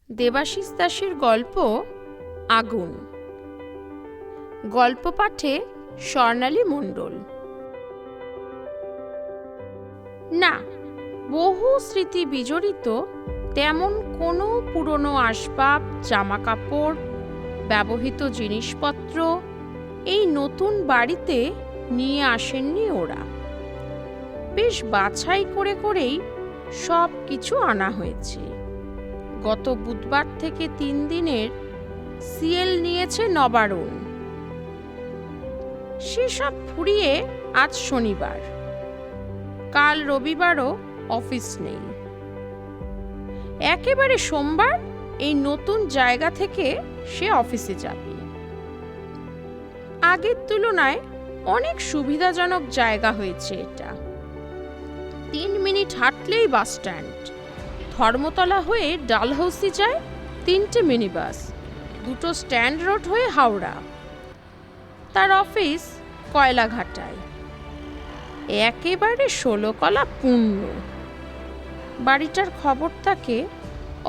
দেবাশিস দাসের গল্প আগুন। গল্প পাঠে স্বর্ণালী মণ্ডল। না, বহু স্মৃতি বিজড়িত তেমন কোনো পুরনো আসবাব, জামা কাপড়, ব্যবহৃত জিনিসপত্র এই নতুন বাড়িতে নিয়ে আসেননি ওরা। বেশ বাছাই করে করেই সব কিছু আনা হয়েছে। গত বুধবার থেকে 3 দিনের সিএল নিয়েছে নবারুণ। সেসব ফুরিয়ে আজ শনিবার, কাল রবিবারও অফিস নেই। একেবারে সোমবার এই নতুন জায়গা থেকে সে অফিসে যাবে। আগের তুলনায় অনেক সুবিধাজনক জায়গা হয়েছে এটা। 3 মিনিট হাঁটলেই বাস স্ট্যান্ড। ধর্মতলা হয়ে ডালহৌসি যায় 3টে মিনি বাস, 2টো স্ট্যান্ড রোড হয়ে হাওড়া। তার অফিস কয়লাঘাটায়, একেবারে 16 কলা পূর্ণ। বাড়িটার খবর তাকে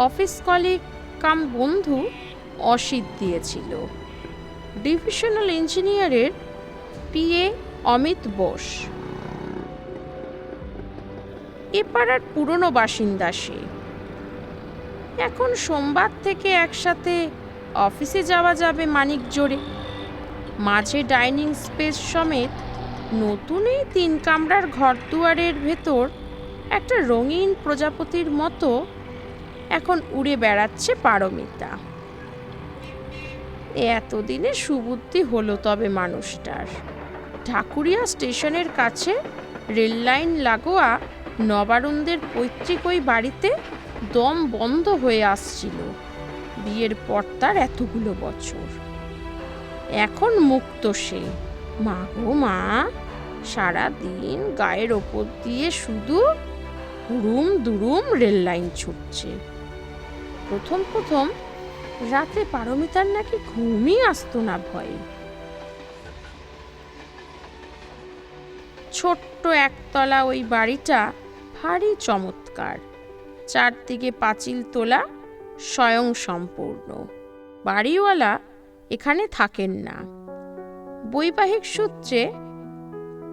অফিস কলিগ কাম বন্ধু অসিত দিয়েছিল, ডিভিশনাল ইঞ্জিনিয়ারের পিএ অমিত বোস। এ পাড়ার পুরনো বাসিন্দা সে। এখন সোমবার থেকে একসাথে অফিসে যাওয়া যাবে মানিকজোড়ে। মাঝে ডাইনিং স্পেস সমেত নতুন এই 3 কামরার ঘরদুয়ারের ভেতর একটা রঙিন প্রজাপতির মতো এখন উড়ে বেড়াচ্ছে পারমিতা। এতদিনে সুবুদ্ধি হলো তবে মানুষটার। ঢাকুরিয়া স্টেশনের কাছে রেল লাইন লাগোয়া নবারুণদের পৈতৃক ওই বাড়িতে দম বন্ধ হয়ে আসছিল বিয়ের পর তার এতগুলো বছর। এখন মুক্ত সে। মা গো মা, সারাদিন গায়ের ওপর দিয়ে শুধু হুড়ুম দুরুম রেল লাইন ছুটছে। প্রথম রাতে পারমিতার নাকি ঘুমই আসতো না ভয়ে। ছোট্ট একতলা ওই বাড়িটা ভারী চমৎকার। চারদিকে পাঁচিল তোলা, স্বয়ং সম্পূর্ণ। বাড়িওয়ালা এখানে থাকেন না। বৈবাহিক সূত্রে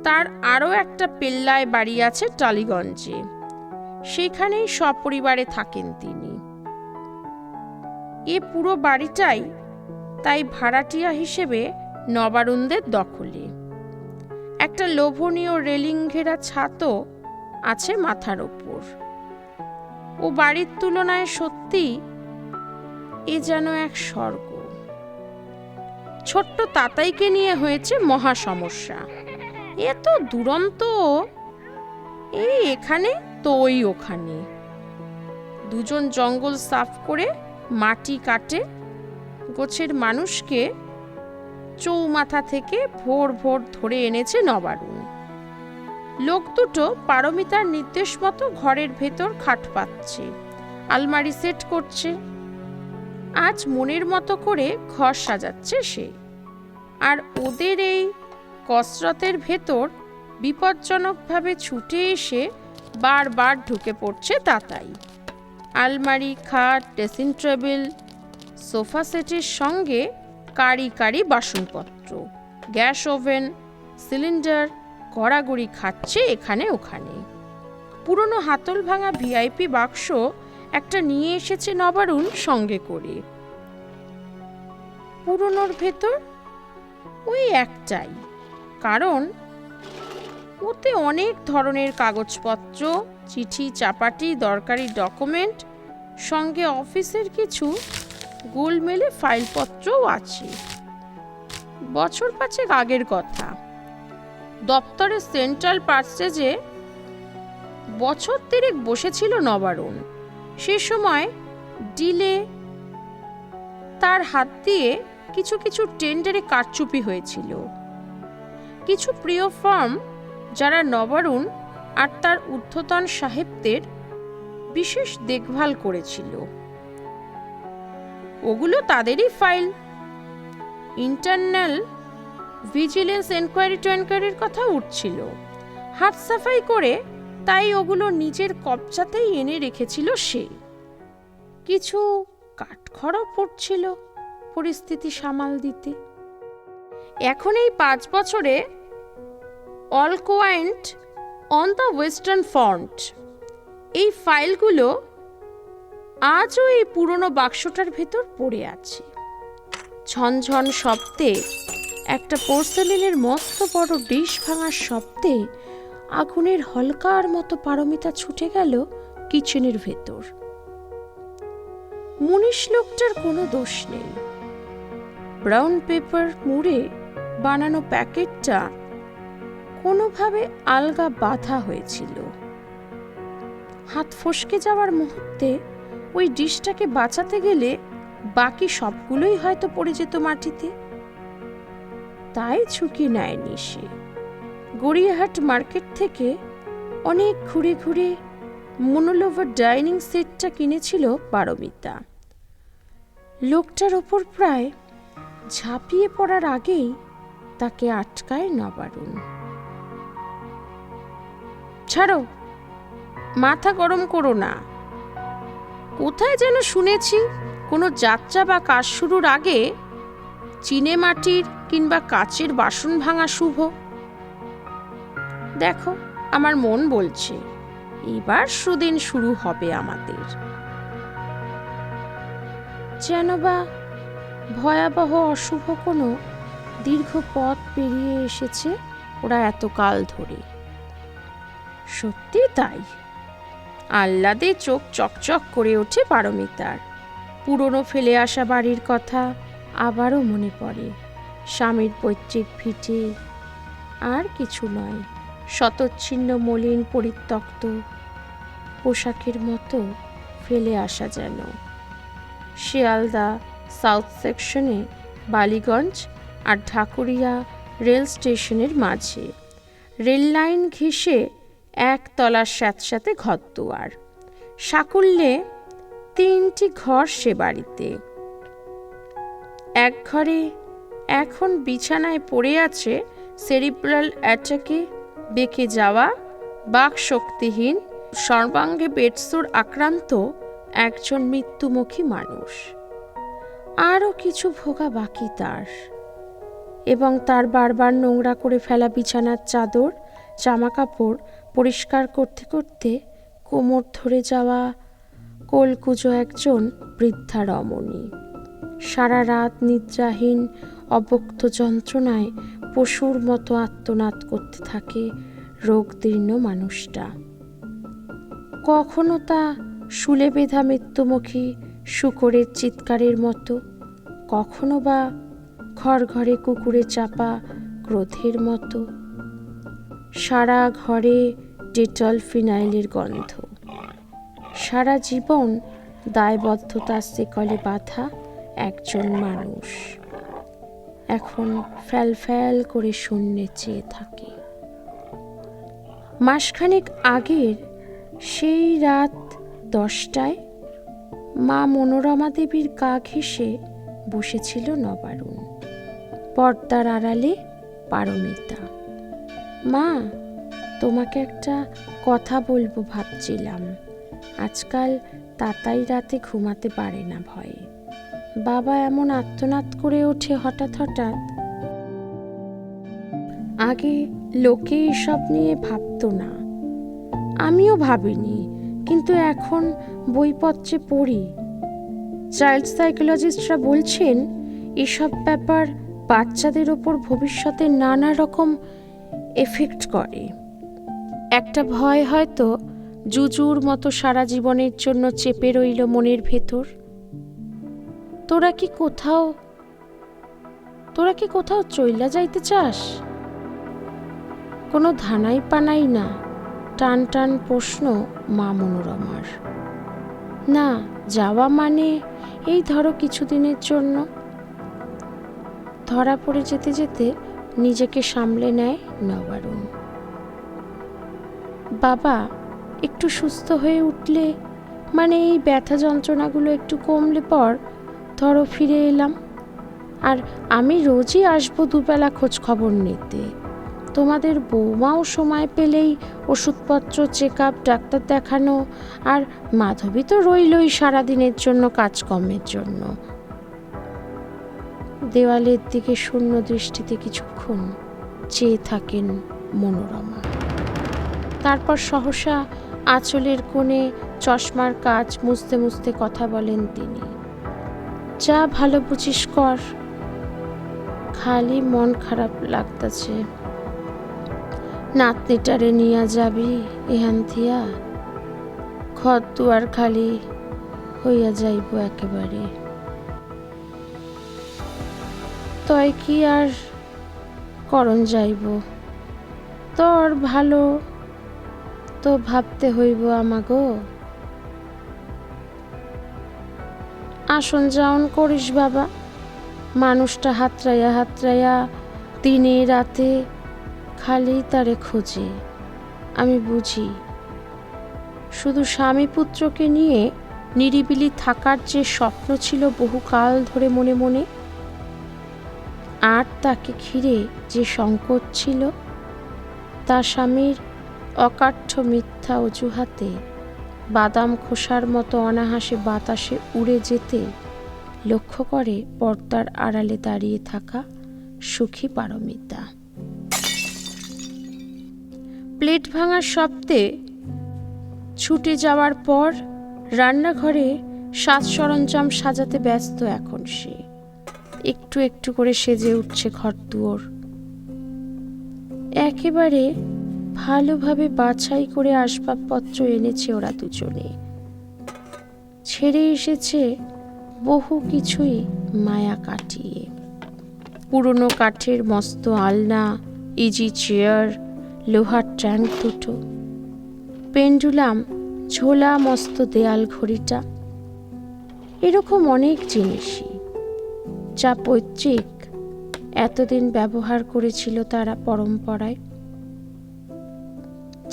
তার আরও একটা পেল্লায় বাড়ি আছে টালিগঞ্জে, সেখানেই সপরিবারে থাকেন তিনি। এ পুরো বাড়িটাই তাই ভাড়াটিয়া হিসেবে নবারুণদের দখলে। একটা লোভনীয় রেলিং ঘেরা ছাতও আছে মাথার ওপর। ও বাড়ির তুলনায় সত্যি এ যেন এক স্বর্গ। ছোট্ট তাতাইকে নিয়ে হয়েছে মহা সমস্যা। এত দুরন্ত, এই এখানে তো ওই ওখানে। দুজন জঙ্গল সাফ করে মাটি কাটে গোছের মানুষকে চৌমাথা থেকে ভোর ভোর ধরে এনেছে নবারুণ। লোক দুটো পারমিতার নির্দেশ মতো ঘরের ভেতর খাট পাচ্ছে, আলমারি সেট করছে। আজ মনের মতো করে ঘর সাজাচ্ছে সে। আর ওদের এই কসরতের ভেতর বিপজ্জনকভাবে ছুটে এসে বারবার ঢুকে পড়ছে তাতাই। আলমারি, খাট, ড্রেসিং টেবিল, সোফা সেটের সঙ্গে কারি কারি বাসনপত্র, গ্যাস ওভেন, সিলিন্ডার গড়াগড়ি খাচ্ছে এখানে ওখানে। পুরনো হাতল ভাঙা ভিআইপি বাক্স একটা নিয়ে এসেছে নবারুণ সঙ্গে করে। পুরনোর ভেতর ওই একটাই, কারণ ওতে অনেক ধরনের কাগজপত্র, চিঠি চাপাটি, দরকারি ডকুমেন্ট, সঙ্গে অফিসের কিছু গোলমেলে ফাইলপত্রও আছে। বছর 5 আগের কথা। দপ্তরের সেন্ট্রাল পার্সেজে বছর 3 বসেছিল নবারুণ। সে সময় ডিলে তার হাত দিয়ে কিছু টেন্ডারে কারচুপি হয়েছিল। কিছু প্রিয় ফার্ম যারা নবারুণ আর তার ঊর্ধ্বতন সাহেবদের বিশেষ দেখভাল করেছিল, ওগুলো তাদেরই ফাইল। ইন্টারনাল ভিজিলেন্স এনকোয়ারির কথা উঠছিল। হাত সাফাই করে তাই ওগুলো নিজের কবজাতেই এনে রেখেছিল সে। কিছু কাঠখড়ও পড়ছিল পরিস্থিতি সামাল দিতে। এখন এই 5 বছরে all quiet on the western front এই ফাইলগুলো আজও এই পুরনো বাক্সটার ভেতর পড়ে আছে। ঝনঝন শব্দে একটা পোর্সেলিনের মস্ত বড় ডিশ ভাঙার শব্দে আগুনের হলকার মতো পারমিতা ছুটে গেল কিচেনের ভেতর। মুনিশ লোকটার কোনো দোষ নেই। ব্রাউন পেপার মুড়ে বানানো প্যাকেটটা কোনোভাবে আলগা বাঁধা হয়েছিল। হাত ফসকে যাওয়ার মুহূর্তে ওই ডিশটাকে বাঁচাতে গেলে বাকি সবগুলোই হয়তো পড়ে যেত মাটিতে। তাই ঝুঁকি নেয়নি সে। গড়িয়াহাট মার্কেট থেকে অনেক ঘুরে ঘুরে মনোলোভার ডাইনিং সেটটা কিনেছিল পারমিতা। লোকটার ওপর প্রায় ঝাঁপিয়ে পড়ার আগেই তাকে আটকায় নবারুণ। ছাড়ো, মাথা গরম করো না। কোথায় যেন শুনেছি কোনো যাত্রা বা কাজ শুরুর আগে চিনে মাটির কিংবা কাচের বাসন ভাঙা শুভ। দেখো, আমার মন বলছে এবার সুদিন শুরু হবে আমাদের। যেন বা ভয়াবহ অশুভ কোনো দীর্ঘ পথ পেরিয়ে এসেছে ওরা এতকাল ধরে। সত্যি তাই। আহ্লাদে চোখ চকচক করে ওঠে পারমিতার। পুরনো ফেলে আসা বাড়ির কথা আবারও মনে পড়ে। স্বামীর পৈতৃক ভিটে, আর কিছু নয়, শতচ্ছিন্ন মলিন পরিত্যক্ত পোশাকের মতো ফেলে আসা যেন। শিয়ালদা সাউথ সেকশনে বালিগঞ্জ আর ঢাকুরিয়া রেল স্টেশনের মাঝে রেল লাইন ঘেঁষে একতলার স্যাঁতস্যাঁতে ঘরদুয়ার। সাকুল্যে 3টি ঘর সে বাড়িতে। এক ঘরে এখন বিছানায় পড়ে আছে সেরিব্রাল অ্যাটাকে বেঁকে যাওয়া বাক শক্তিহীন সর্বাঙ্গে বেডসোর আক্রান্ত একজন মৃত্যুমুখী মানুষ। আরও কিছু ভোগা বাকি তার, এবং তার বারবার নোংরা করে ফেলা বিছানার চাদর জামাকাপড় পরিষ্কার করতে করতে কোমর ধরে যাওয়া কোলকুজো একজন বৃদ্ধা রমণী। সারা রাত নিদ্রাহীন অবক্ত যন্ত্রণায় পশুর মতো আর্তনাদ করতে থাকে রোগদীর্ণ মানুষটা। কখনো তা শুলে বেঁধা মৃত্যুমুখী শূকরের চিৎকারের মতো, কখনো বা ঘর ঘরে কুকুরে চাপা ক্রোধের মতো। সারা ঘরে ডেটল ফিনাইলের গন্ধ। সারা জীবন দায়বদ্ধতার শিকলে বাঁধা একজন মানুষ এখন ফ্যাল ফ্যাল করে শূন্যে চেয়ে থাকে। মাসখানেক আগের সেই রাত 10টায় মা মনোরমা দেবীর গা ঘেঁষে বসেছিল নবারুণ। পর্দার আড়ালে পারমিতা। মা, তোমাকে একটা কথা বলবো ভাবছিলাম। আজকাল তাতাই রাতে ঘুমাতে পারে না ভয়ে। বাবা এমন আর্তনাদ করে ওঠে হঠাৎ হঠাৎ। আগে লোকে এসব নিয়ে ভাবতো না, আমিও ভাবিনি, কিন্তু এখন বইপত্রে পড়ি। চাইল্ড সাইকোলজিস্টরা বলছেন এসব ব্যাপার বাচ্চাদের ওপর ভবিষ্যতে নানা রকম এফেক্ট করে। একটা ভয় হয়তো জুজুর মতো সারা জীবনের জন্য চেপে রইল মনের ভেতর। তোরা কি কোথাও চইলা যাইতে চাস? কোনো ধানাই পানাই না, টান টান প্রশ্ন মা মনোরমার। না, যাওয়া মানে এই ধরো কিছুদিনের জন্য। ধরা পড়ে যেতে যেতে নিজেকে সামলে নেয় নবারুণ। বাবা একটু সুস্থ হয়ে উঠলে, মানে এই ব্যথা যন্ত্রণাগুলো একটু কমলে পর ধরো ফিরে এলাম। আর আমি রোজই আসবো দুবেলা খোঁজ খবর নিতে। তোমাদের বৌমাও সময় পেলেই ওষুধপত্র, চেক আপ, ডাক্তার দেখানো, আর মাধবী তো রইলই সারাদিনের জন্য কাজকর্মের জন্য। দেওয়ালের দিকে শূন্য দৃষ্টিতে কিছুক্ষণ চেয়ে থাকেন মনোরমা। তারপর সহসা আঁচলের কোণে চশমার কাচ মুছতে মুছতে কথা বলেন তিনি। যা ভালো বুঝিস কর, খালি মন খারাপ লাগতেছে। নাতনিটারে নিয়া যাবি এহান থিয়া, ঘর দুয়ার খালি হইয়া যাইব একেবারে। তয় কি আর করণ যাইব, তোর ভালো তো ভাবতে হইব আমাগো। আসন যাওন করিস বাবা, মানুষটা হাতড়াইয়া হাতড়াইয়া দিনে রাতে খালি তারে খোঁজে। আমি বুঝি, শুধু স্বামী পুত্রকে নিয়ে নিরিবিলি থাকার যে স্বপ্ন ছিল বহুকাল ধরে মনে মনে, আর তাকে ঘিরে যে সংকট ছিল, তা স্বামীর অকাঠ্য মিথ্যা অজুহাতে বাদাম খোসার মতো অনাহাসে বাতাসে উড়ে যেতে লক্ষ্য করে পর্দার আড়ালে দাঁড়িয়ে থাকা সুখী পারমিতা। প্লেট ভাঙার শব্দে ছুটে যাওয়ার পর রান্নাঘরে সাজ সরঞ্জাম সাজাতে ব্যস্ত এখন সে। একটু একটু করে সেজে উঠছে ঘরদুয়োর। একেবারে ভালোভাবে বাছাই করে আসবাবপত্র এনেছে ওরা দুজনে। ছেড়ে এসেছে বহু কিছুই মায়া কাটিয়ে। পুরনো কাঠের মস্ত আলনা, ইজি চেয়ার, লোহার ট্যাঙ্ক দুটো, পেন্ডুলাম, ঝোলা মস্ত দেয়াল ঘড়িটা, এরকম অনেক জিনিসই যা পৈতৃক এতদিন ব্যবহার করেছিল তারা পরম্পরায়।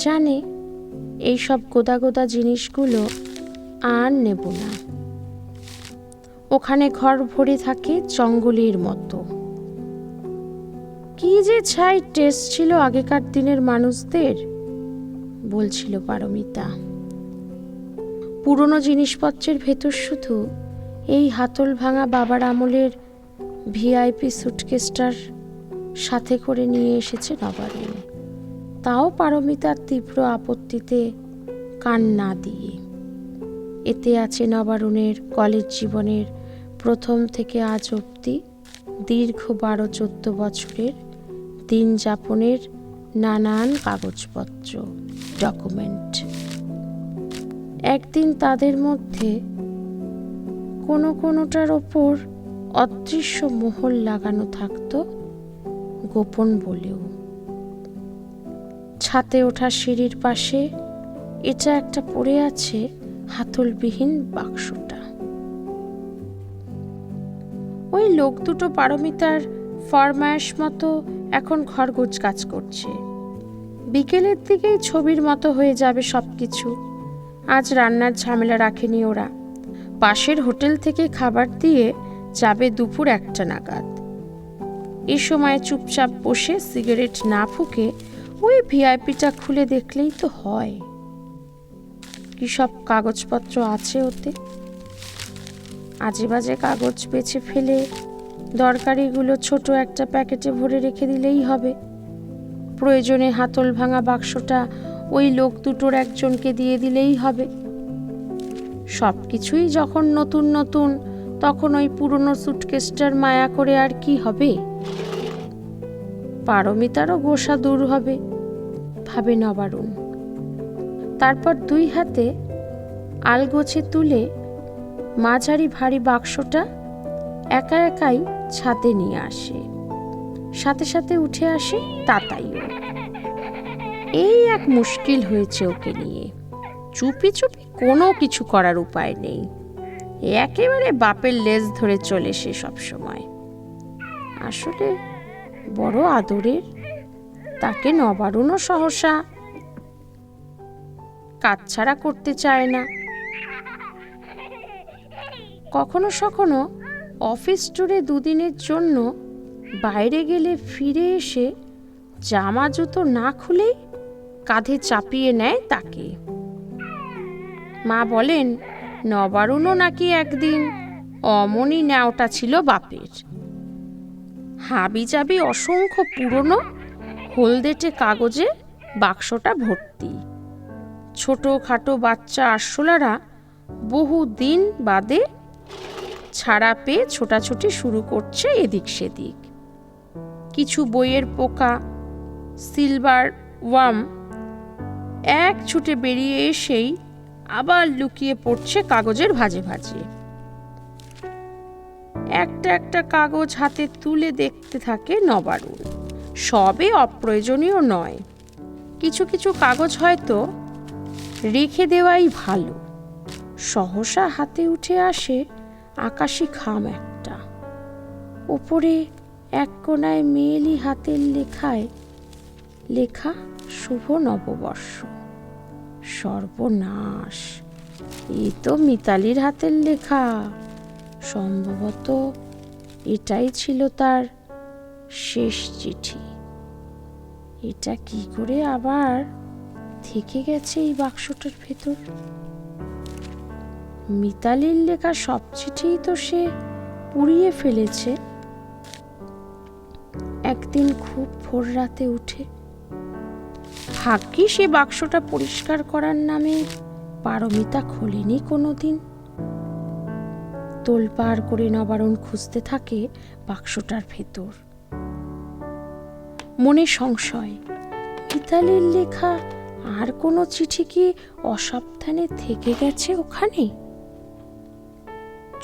জানে এইসব গোদা গোদা জিনিসগুলো আর নেব না। ওখানে ঘর ভরে থাকে জঙ্গলের মতো। কি যে ছাই টেস্ট ছিল আগেকার দিনের মানুষদের, বলছিল পারমিতা। পুরনো জিনিসপত্রের ভেতর শুধু এই হাতল ভাঙা বাবার আমলের ভিআইপি সুটকেসটার সাথে করে নিয়ে এসেছে নবারুণ। তাও পারমিতার তীব্র আপত্তিতে কান না দিয়ে। এতে আছে নবারুণের কলেজ জীবনের প্রথম থেকে আজ অবধি দীর্ঘ 12-14 বছরের দিন যাপনের নানান কাগজপত্র, ডকুমেন্ট। একদিন তাদের মধ্যে কোনোটার ওপর অদৃশ্য মোহর লাগানো থাকতো, গোপন বলেও। ছাতে ওঠা সিঁড়ির পাশে এটা একটা পড়ে আছে হাতলবিহীন বাক্সটা। ওই লোক দুটো পারমিতার ফরমায়েশ মতো এখন ঘর গোছগাছ করছে। বিকেলের দিকেই ছবির মতো হয়ে যাবে সবকিছু। আজ রান্নার ঝামেলা রাখেনি ওরা। পাশের হোটেল থেকে খাবার দিয়ে যাবে দুপুর 1টা নাগাদ। এ সময় চুপচাপ বসে সিগারেট না ফুঁকে ওই ভিআইপিটা খুলে দেখলেই তো হয় কি সব কাগজপত্র আছে ওতে। আজে বাজে কাগজ বেছে ফেলে দরকারিগুলো ছোট একটা প্যাকেটে ভরে রেখে দিলেই হবে। প্রয়োজনে হাতল ভাঙা বাক্সটা ওই লোক দুটোর একজনকে দিয়ে দিলেই হবে। সব কিছুই যখন নতুন নতুন, তখন ওই পুরনো সুটকেসটার মায়া করে আর কি হবে। পারমিতারও গোসা দূর হবে, ভাবে নবারুণ। তারপর 2 হাতে আলগোছে তুলে মাঝারি ভারী বাক্সটা একা একাই ছাদে নিয়ে আসে। সাথে সাথে উঠে আসে তাতাইও। এই এক মুশকিল হয়েছে ওকে নিয়ে। চুপি চুপি কোনো কিছু করার উপায় নেই। একেবারে বাপের লেজ ধরে চলে সে সব সময়। আসলে বড় আদরের, তাকে নবারুণও সহসা কাছছাড়া করতে চায় না। কখনো সখনো অফিস ট্যুরে 2 দিনের জন্য বাইরে গেলে ফিরে এসে জামা জুতো না খুলেই কাঁধে চাপিয়ে নেয় তাকে। মা বলেন নবারুণও নাকি একদিন অমনি ন্যাওটা ছিল বাপের। হাবিজাবি অসংখ্য পুরনো হলদেটে কাগজে বাক্সটা ভর্তি। ছোটখাটো বাচ্চা আরশোলারা বহু দিন বাদে ছাড়া পেয়ে ছোটাছুটি শুরু করছে এদিক সেদিক। কিছু বইয়ের পোকা, সিলভার ওয়ার্ম এক ছুটে বেরিয়ে এসেই আবার লুকিয়ে পড়ছে কাগজের ভাঁজে ভাঁজে। একটা একটা কাগজ হাতে তুলে দেখতে থাকে নবারুণ। সবে অপ্রয়োজনীয় নয়, কিছু কিছু কাগজ হয়তো রেখে দেওয়াই ভালো। সহসা হাতে উঠে আসে আকাশি খাম একটা। ওপরে এক কোনায় মেয়েলি হাতের লেখা শুভ নববর্ষ। সর্বনাশ, এ তো মিতালির হাতের লেখা। সম্ভবত এটাই ছিল তার শেষ চিঠি। এটা কি করে আবার থেকে গেছে এই বাক্সটার ভেতর? মিতালির লেখা সব চিঠিই তো সে পুড়িয়ে ফেলেছে। একদিন খুব ভোর রাতে উঠে ভাগ্যি সে বাক্সটা পরিষ্কার করার নামে পারমিতা খোলেনি কোনোদিন। তোলপাড় করে নবারুণ খুঁজতে থাকে বাক্সটার ভেতর। মনে সংশয়, মিতালির লেখা আর কোনো চিঠি কি অসাবধানে থেকে গেছে ওখানে?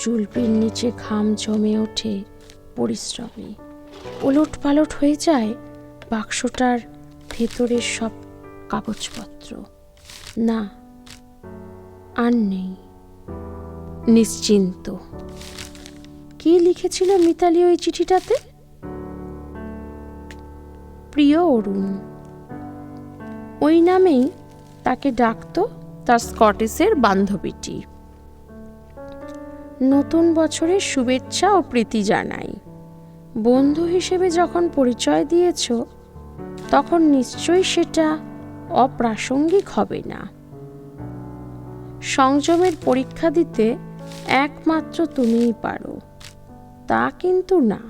চুলপির নিচে ঘাম জমে ওঠে পরিশ্রমে। ওলট পালট হয়ে যায় বাক্সটার ভেতরের সব কাগজপত্র। না, আর নেই। নিশ্চিন্ত। কি লিখেছিল মিতালি ওই চিঠিটাতে? প্রিয় অরুণ। ওই নামেই তাকে ডাকত তার স্কটিশের বান্ধবীটি। নতুন বছরের শুভেচ্ছা ও প্রীতি জানাই। বন্ধু হিসেবে যখন পরিচয় দিয়েছ, তখন নিশ্চয়ই সেটা অপ্রাসঙ্গিক হবে না। সংযমের পরীক্ষা দিতে একমাত্র তুমিই পারো, তা কিন্তু না।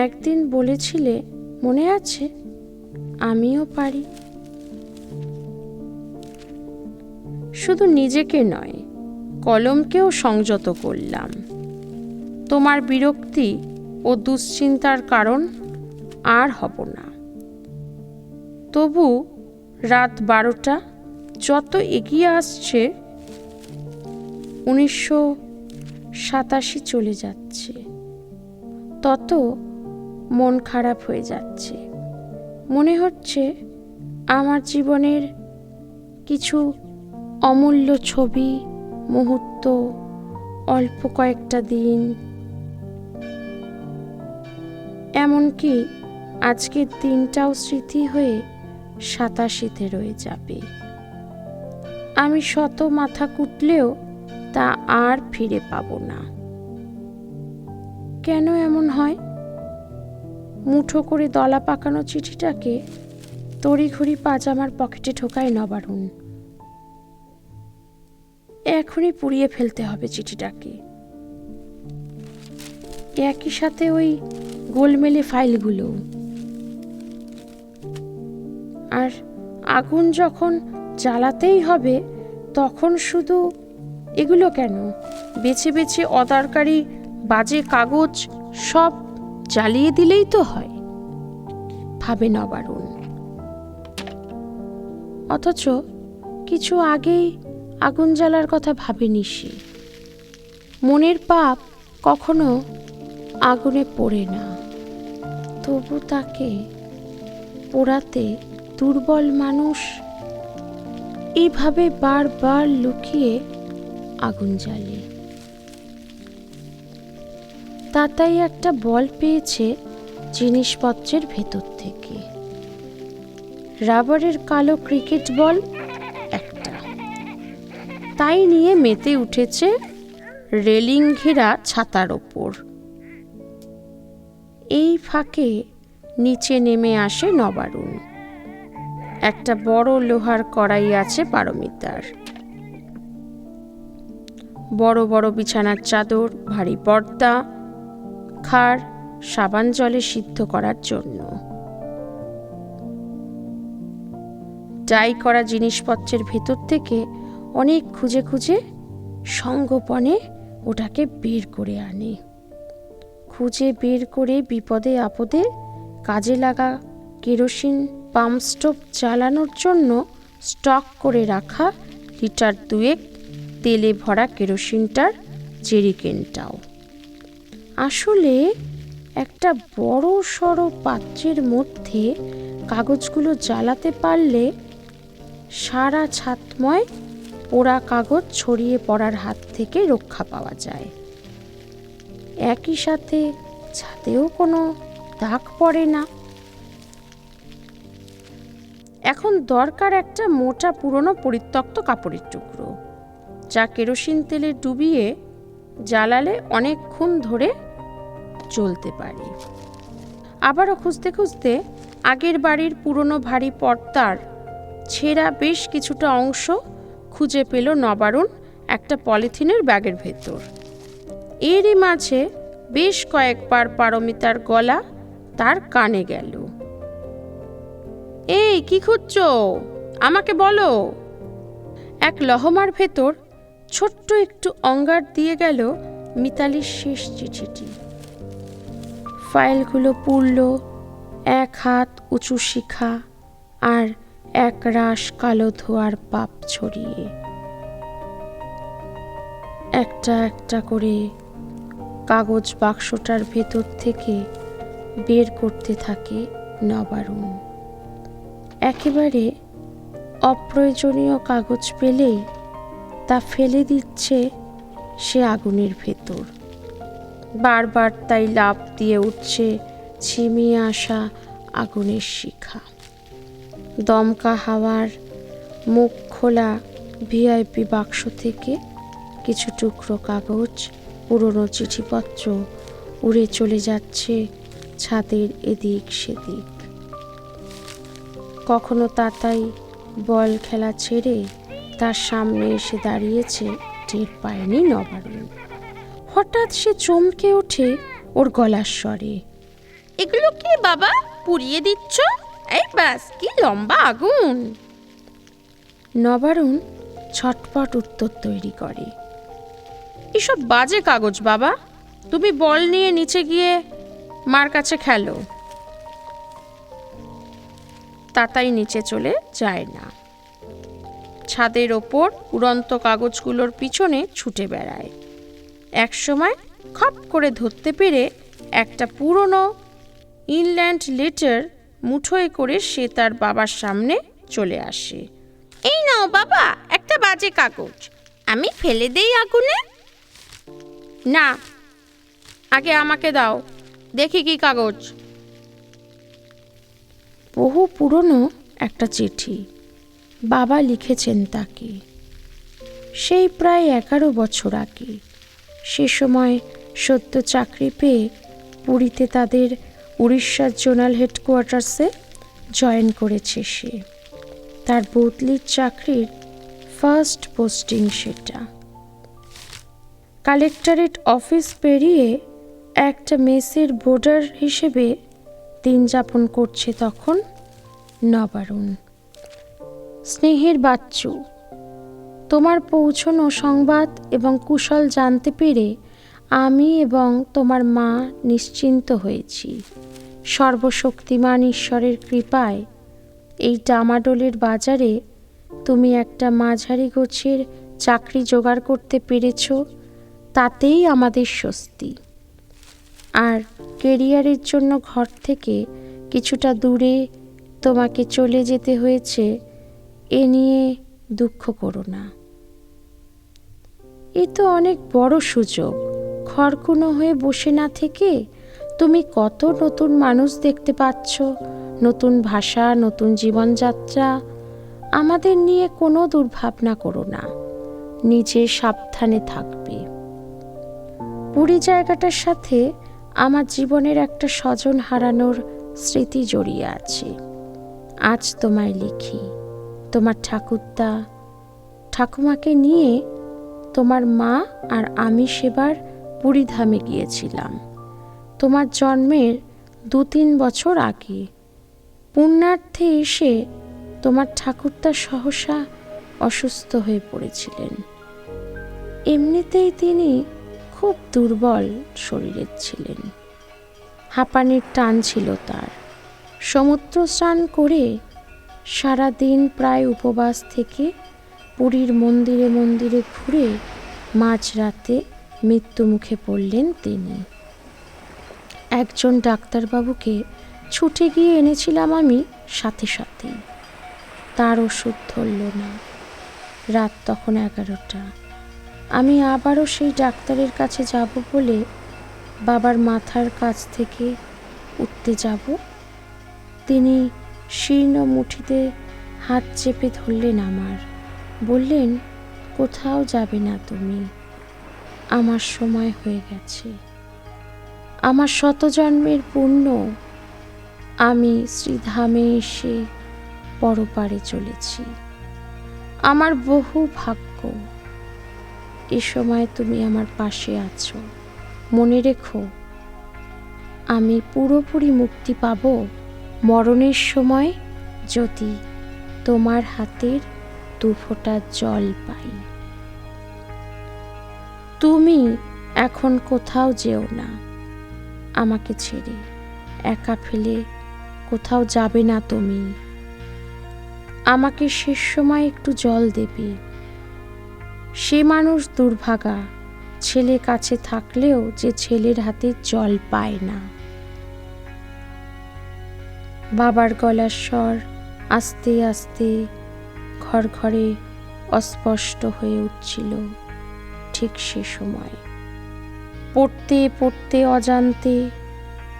একদিন বলেছিলে, মনে আছে, আমিও পারি। শুধু নিজেকে নয়, কলমকেও সংযত করলাম। তোমার বিরক্তি ও দুশ্চিন্তার কারণ আর হব না। তবু রাত 12টা যত এগিয়ে আসছে, 1987 চলে যাচ্ছে, তত মন খারাপ হয়ে যাচ্ছে। মনে হচ্ছে আমার জীবনের কিছু অমূল্য ছবি, মুহূর্ত, অল্প কয়েকটা দিন, এমনকি আজকের দিনটাও স্মৃতি হয়ে 87তে রয়ে যাবে। আমি শত মাথা কুটলেও তা আর ফিরে পাবো না। কেন এমন হয়? মুঠো করে দলা পাকানো চিঠিটাকে তড়িঘড়ি পাজামার পকেটে ঢোকায় নবারুণ। এখনই পুড়িয়ে ফেলতে হবে চিঠিটাকে। একই সাথে ওই গোলমেলে ফাইলগুলো। আর আগুন যখন জ্বালাতেই হবে, তখন শুধু এগুলো কেন, বেছে বেছে অদরকারি বাজে কাগজ সব জ্বালিয়ে দিলেই তো হয়, ভাবে নবারুণ। অথচ কিছু আগেই আগুন জ্বালার কথা ভাবেনি সে। মনের পাপ কখনো আগুনে পড়ে না, তবু তাকে পোড়াতে দুর্বল মানুষ এইভাবে বারবার লুকিয়ে আগুন জ্বালে। তাতাই একটা বল পেয়েছে জিনিসপত্রের ভেতর থেকে। রাবারের কালো ক্রিকেট বল একটা, তাই নিয়ে মেতে উঠেছে রেলিং ঘেরা ছাতার ওপর। এই ফাঁকে নিচে নেমে আসে নবারুণ। একটা বড় লোহার কড়াই আছে পারমিতার। বড় বড় বিছানার চাদর, ভারী পর্দা, খাড়, সাবান জলে সিদ্ধ করার জন্য। ডাই করা জিনিসপত্রের ভেতর থেকে অনেক খুঁজে খুঁজে সঙ্গোপনে ওটাকে বের করে আনে। খুঁজে বের করে বিপদে আপদে কাজে লাগা কেরোসিন পাম্প স্টোভ জ্বালানোর জন্য স্টক করে রাখা লিটার 2 তেলে ভরা কেরোসিনটার জেরিকেনটাও। আসলে একটা বড় সড় পাত্রের মধ্যে কাগজগুলো জ্বালাতে পারলে সারা ছাদময় পোড়া কাগজ ছড়িয়ে পড়ার হাত থেকে রক্ষা পাওয়া যায়। একই সাথে ছাদেও কোনো দাগ পড়ে না। এখন দরকার একটা মোটা পুরনো পরিত্যক্ত কাপড়ের টুকরো, যা কেরোসিন তেলে ডুবিয়ে জ্বালালে অনেকক্ষণ ধরে চলতে পারে। আবারও খুঁজতে খুঁজতে আগের বাড়ির পুরনো ভারী পর্দার ছেঁড়া বেশ কিছুটা অংশ খুঁজে পেল নবারুণ একটা পলিথিনের ব্যাগের ভেতর। এরই মাঝে বেশ কয়েকবার পারমিতার গলা তার কানে গেল। এই কি খুঁজছো? আমাকে বলো। এক লহমার ভেতর ছোট্ট একটু অঙ্গার দিয়ে গেল মিতালির শেষ চিঠিটি। ফাইলগুলো পুড়ল, এক হাত উঁচু শিখা আর এক রাশ কালো ধোয়ার পাপ ছড়িয়ে। একটা একটা করে কাগজ বাক্সটার ভেতর থেকে বের করতে থাকে নবারুণ। একেবারে অপ্রয়োজনীয় কাগজ পেলেই তা ফেলে দিচ্ছে সে আগুনের ভেতর। বারবার তাই লাফ দিয়ে উঠছে ঝিমিয়ে আসা আগুনের শিখা। দমকা হাওয়ার মুখ খোলা ভিআইপি বাক্স থেকে কিছু টুকরো কাগজ, পুরনো চিঠিপত্র উড়ে চলে যাচ্ছে ছাদের এদিক সেদিক। কখনো তাতাই বল খেলা ছেড়ে তার সামনে এসে দাঁড়িয়েছে, টের পায়নি নবারুণ। হঠাৎ সে চমকে ওঠে ওর গলার স্বরে। এগুলো কি বাবা পুড়িয়ে দিচ্ছ? এই ব্যাস, কি লম্বা আগুন! নবারুণ ছটপট উত্তর তৈরি করে। এসব বাজে কাগজ বাবা, তুমি বল নিয়ে নিচে গিয়ে মার কাছে খেলো। তাতাই নিচে চলে যায় না। ছাদের ওপর উড়ন্ত কাগজগুলোর পিছনে ছুটে বেড়ায়। একসময় খপ করে ধরতে পেরে একটা পুরনো ইনল্যান্ড লেটার মুঠোয় করে সে তার বাবার সামনে চলে আসে। এই নাও বাবা, একটা বাজে কাগজ, আমি ফেলে দেই আগুনে। না, আগে আমাকে দাও, দেখি কি কাগজ। বহু পুরনো একটা চিঠি বাবা লিখেছেন তাকে, সেই প্রায় 11 বছর আগে। সে সময় সদ্য চাকরি পেয়ে পুরীতে তাদের উড়িষ্যার জোনাল হেডকোয়ার্টার্সে জয়েন করেছে সে। তার বদলির চাকরির ফার্স্ট পোস্টিং সেটা। কালেক্টরেট অফিস পেরিয়ে একটা মেসের বোর্ডার হিসেবে দিন যাপন করছে তখন নবারুণ। স্নেহের বাচ্চু, তোমার পৌঁছনো সংবাদ এবং কুশল জানতে পেরে আমি এবং তোমার মা নিশ্চিন্ত হয়েছি। সর্বশক্তিমান ঈশ্বরের কৃপায় এই ডামাডোলের বাজারে তুমি একটা মাঝারি গোছের চাকরি জোগাড় করতে পেরেছ, তাতেই আমাদের স্বস্তি। আর কেরিয়ারের জন্য ঘর থেকে কিছুটা দূরে তোমাকে চলে যেতে হয়েছে, এ নিয়ে দুঃখ করো না। এ তো অনেক বড় সুযোগ। খড়কুনো হয়ে বসে না থেকে তুমি কত নতুন মানুষ দেখতে পাচ্ছ, নতুন ভাষা, নতুন জীবনযাত্রা। আমাদের নিয়ে কোনো দুর্ভাবনা করো না, নিজে সাবধানে থাকবে। পুরী জায়গাটার সাথে আমার জীবনের একটা স্বজন হারানোর স্মৃতি জড়িয়ে আছে। আজ তোমায় লিখি, তোমার ঠাকুরদা ঠাকুমাকে নিয়ে তোমার মা আর আমি সেবার পুরীধামে গিয়েছিলাম তোমার জন্মের 2-3 বছর আগে। পুণ্যার্থে এসে তোমার ঠাকুরদা সহসা অসুস্থ হয়ে পড়েছিলেন। এমনিতেই তিনি খুব দুর্বল শরীরের ছিলেন। হাঁপানির টান ছিল তার। সমুদ্র স্নান করে সারাদিন প্রায় উপবাস থেকে পুরীর মন্দিরে মন্দিরে ঘুরে মাঝরাতে মৃত্যুমুখে পড়লেন তিনি। একজন ডাক্তারবাবুকে ছুটে গিয়ে এনেছিলাম আমি সাথে সাথেই। তার ওষুধ ধরল না। রাত তখন 11টা। আমি আবারও সেই ডাক্তারের কাছে যাব বলে বাবার মাথার কাছ থেকে উঠতে যাব, তিনি শীর্ণ মুঠিতে হাত চেপে ধরলেন আমার। বললেন, কোথাও যাবে না তুমি, আমার সময় হয়ে গেছে। আমার শতজন্মের পুণ্য, আমি শ্রীধামে এসে পরপারে চলেছি। আমার বহু ভাগ্য, এ সময় তুমি আমার পাশে আছো। মনে রেখো, আমি পুরোপুরি মুক্তি পাব মরণের সময় যদি তোমার হাতের 2 ফোঁটা জল পাই। তুমি এখন কোথাও যেও না, আমাকে ছেড়ে একা ফেলে কোথাও যাবে না তুমি। আমাকে শেষ সময় একটু জল দেবে। সে মানুষ দুর্ভাগা, ছেলে কাছে থাকলেও যে ছেলের হাতে জল পায় না। বাবার গলার স্বর আস্তে আস্তে ঘর ঘরে অস্পষ্ট হয়ে উঠছিল ঠিক সে সময়। পড়তে পড়তে অজান্তে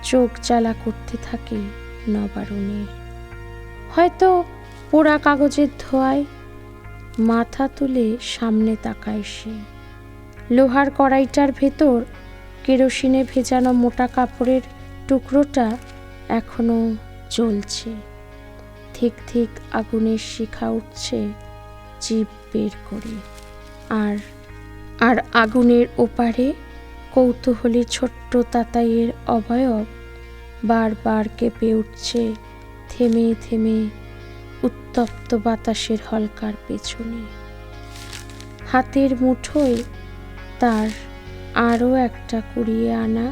চোখ জ্বালা করতে থাকে নবারুণের। হয়তো পোড়া কাগজের ধোঁয়ায় মাথা তুলে সামনে তাকায় সে। লোহার কড়াইটার ভেতর কেরোসিনে ভেজানো মোটা কাপড়ের টুকরোটা এখনো জ্বলছে। ঠিক ঠিক আগুনের শিখা উঠছে জিভ বের করে। আর আগুনের ওপারে কৌতূহলী ছোট্ট তাতাইয়ের অবয়ব বারবার কেঁপে উঠছে থেমে থেমে উত্তপ্ত বাতাসের হলকার পেছনে। হাতের মুঠোয় তার আরও একটা কুড়িয়ে আনা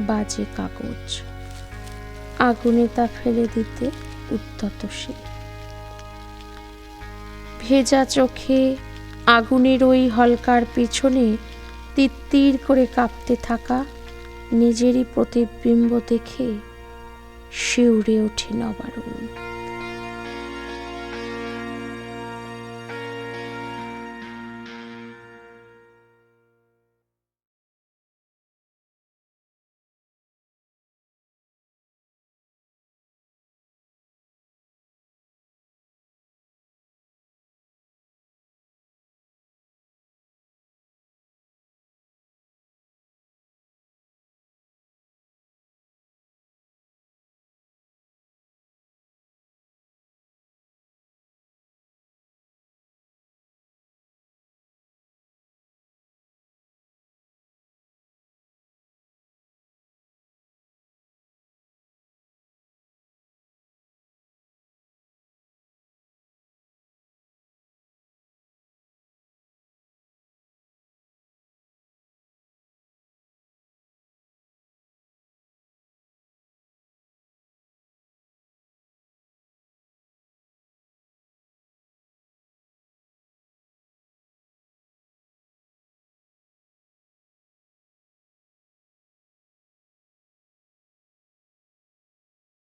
বাজে কাগজ। আগুনে তা ফেলে দিতে উদ্যত সে। ভেজা চোখে আগুনের ওই হলকার পেছনে তিত্তির করে কাঁপতে থাকা নিজেরই প্রতিবিম্ব দেখে শিউরে ওঠে নবারুণ।